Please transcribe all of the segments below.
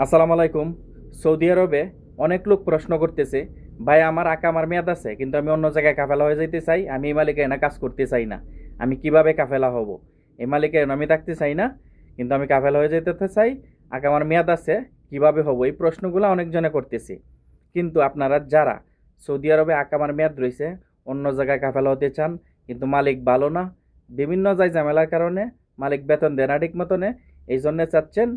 আসসালামু আলাইকুম। সৌদি আরবে অনেক লোক প্রশ্ন করতেছে, ভাই আমার আকামার মেয়াদ আছে কিন্তু আমি অন্য জায়গায় কাফেলা হয়ে যাইতে চাই, আমি এই মালিকের এনে কাজ করতে চাই না, আমি কিভাবে কাফেলা হব? এই মালিকের এনে আমি থাকতে চাই না, কিন্তু আমি কাফেলা হয়ে যেতে চাই, আকামার মেয়াদ আছে, কিভাবে হব? এই প্রশ্নগুলো অনেকজনে করতেছে। কিন্তু আপনারা যারা সৌদি আরবে আকামার মেয়াদ রয়েছে, অন্য জায়গায় কাফেলা হতে চান, কিন্তু মালিক ভালো না, বিভিন্ন যায় ঝামেলার কারণে মালিক বেতন দেয় না ঠিক মতনে, এই জন্যে চাচ্ছেন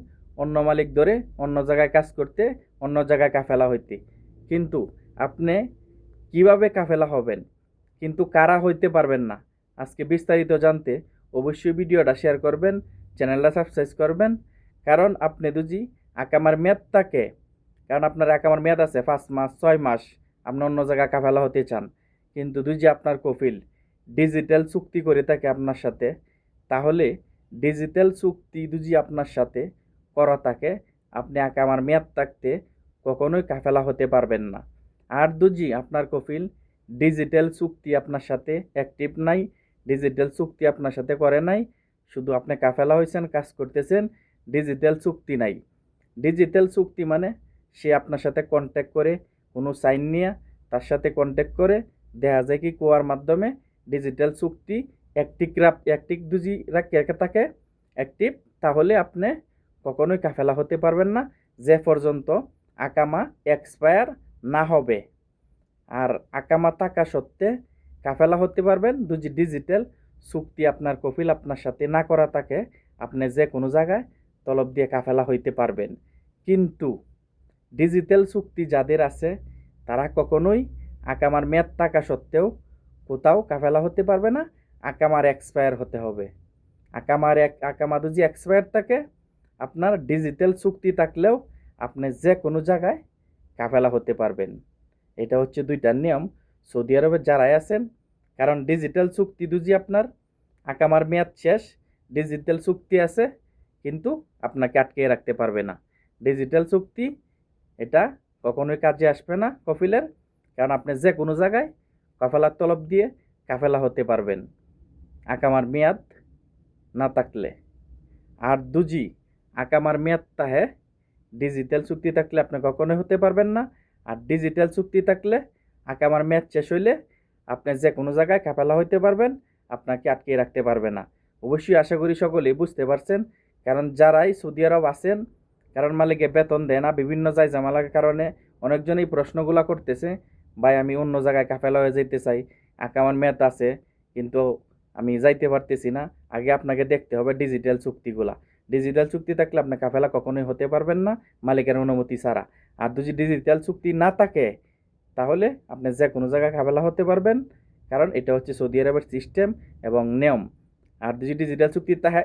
অন্য মালিক ধরে অন্য জায়গায় কাজ করতে, অন্য জায়গায় কাফেলা হইতে। কিন্তু আপনি কিভাবে কাফেলা হবেন, কিন্তু কারা হইতে পারবেন না, আজকে বিস্তারিত জানতে অবশ্যই ভিডিওটা শেয়ার করবেন, চ্যানেলটা সাবস্ক্রাইব করবেন। কারণ আপনি যদি আকামার মেয়াদ থাকে, কারণ আপনার আকামার মেয়াদ আছে 5 মাস 6 মাস, আপনি অন্য জায়গায় কাফেলা হতে চান, কিন্তু যদি আপনার কফিল ডিজিটাল চুক্তি করে থাকে আপনার সাথে, তাহলে ডিজিটাল চুক্তি যদি আপনার সাথে করা থাকে, আপনি আকামার মেয়াদ থাকতে কখনোই কাফেলা হতে পারবেন না। আর যদি আপনার কফিল ডিজিটাল চুক্তি আপনার সাথে অ্যাক্টিভ নাই, ডিজিটাল চুক্তি আপনার সাথে করে নাই, শুধু আপনি কাফেলা হয়েছেন, কাজ করতেছেন, ডিজিটাল চুক্তি নাই। ডিজিটাল চুক্তি মানে সে আপনার সাথে কন্ট্যাক্ট করে, কোনো সাইন নিয়ে তার সাথে কন্ট্যাক্ট করে দেখা যায় কি কোয়ার মাধ্যমে ডিজিটাল চুক্তি অ্যাক্টিভ দুজি রেখে থাকে অ্যাক্টিভ, তাহলে আপনি কখনোই কাফেলা হতে পারবেন না যে পর্যন্ত আকামা এক্সপায়ার না হবে। আর আকামা থাকা সত্ত্বে কাফেলা হতে পারবেন যদি ডিজিটাল চুক্তি আপনার কফিল আপনার সাথে না করা থাকে, আপনি যে কোনো জায়গায় তলব দিয়ে কাফেলা হইতে পারবেন। কিন্তু ডিজিটাল চুক্তি যাদের আছে তারা কখনোই আকামার মেয়াদ থাকা সত্ত্বেও কোথাও কাফেলা হতে পারবে না, আকামার এক্সপায়ার হতে হবে। আকামা যদি এক্সপায়ার থাকে, আপনার ডিজিটাল চুক্তি থাকলেও আপনি যে কোনো জায়গায় কাফেলা হতে পারবেন। এটা হচ্ছে দুইটার নিয়ম সৌদি আরবে যারাই আছেন। কারণ ডিজিটাল চুক্তি যদি আপনার আকামার মেয়াদ শেষ, ডিজিটাল চুক্তি আছে কিন্তু আপনাকে আটকে রাখতে পারবে না। ডিজিটাল চুক্তি এটা কখনোই কাজে আসবে না কফিলের, কারণ আপনি যে কোনো জায়গায় কাফেলার তলব দিয়ে কাফেলা হতে পারবেন আকামার মেয়াদ না থাকলে। আর দুজি আকামার মেয়াদ তাহে ডিজিটাল চুক্তি থাকলে আপনি কখনোই হতে পারবেন না। আর ডিজিটাল চুক্তি থাকলে আকামার মেয়াদ শেষ হইলে আপনি যে কোনো জায়গায় কাফেলা হইতে পারবেন, আপনাকে আটকে রাখতে পারবে না। অবশ্যই আশা করি সকলেই বুঝতে পারছেন। কারণ যারাই সৌদি আরব আছেন, কারণ মালিকে বেতন দেয় না, বিভিন্ন যায় ঝামেলার কারণে অনেকজনই প্রশ্নগুলো করতেছে, ভাই আমি অন্য জায়গায় কাফেলা হয়ে যেতে চাই, আকামার মেয়াদ আছে কিন্তু আমি যাইতে পারতেছি না। আগে আপনাকে দেখতে হবে ডিজিটাল চুক্তিগুলা। ডিজিটাল চুক্তি থাকলে আপনি কাফেলা কখনোই হতে পারবেন না মালিকের অনুমতি ছাড়া। আর যদি ডিজিটাল চুক্তি না থাকে, তাহলে আপনি যে কোনো জায়গায় কাফেলা হতে পারবেন, কারণ এটা হচ্ছে সৌদি আরবের সিস্টেম এবং নিয়ম। আর যদি ডিজিটাল চুক্তি থাকে,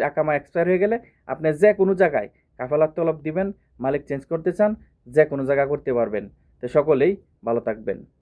আকামা এক্সপায়ার হয়ে গেলে আপনি যে কোনো জায়গায় কাফেলার তলব দিবেন, মালিক চেঞ্জ করতে চান, যে কোনো জায়গা করতে পারবেন। তো সকলেই ভালো থাকবেন।